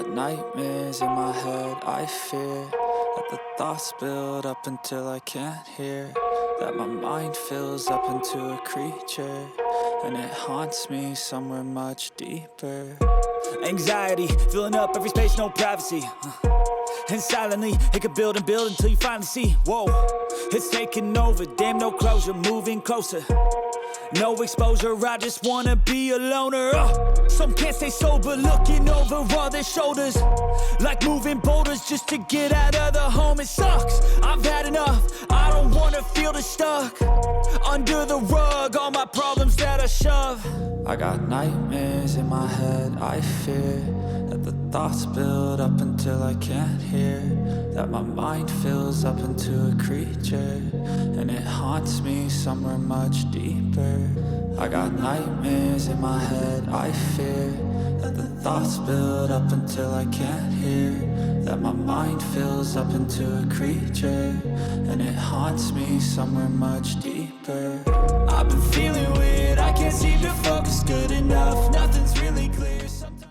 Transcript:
got nightmares in my head, I fear that the thoughts build up until I can't hear, that my mind fills up into a creature, and it haunts me somewhere much deeper. Anxiety, filling up every space, no privacy. And silently, it could build and build until you finally see, whoa, it's taking over, damn no closure, moving closer. No exposure, I just wanna be a loner. Some can't stay sober, looking over all their shoulders, like moving boulders just to get out of the home. It sucks, I've had enough, I don't wanna feel the stuck under the rug, all my problems that I shove. I got nightmares in my head, I fear that the thoughts build up until I can't hear, that my mind fills up into a creature, and it haunts me somewhere much deeper. I got nightmares in my head, I fear that the thoughts build up until I can't hear, that my mind fills up into a creature, and it haunts me somewhere much deeper. I've been feeling weird, I can't seem to focus good enough.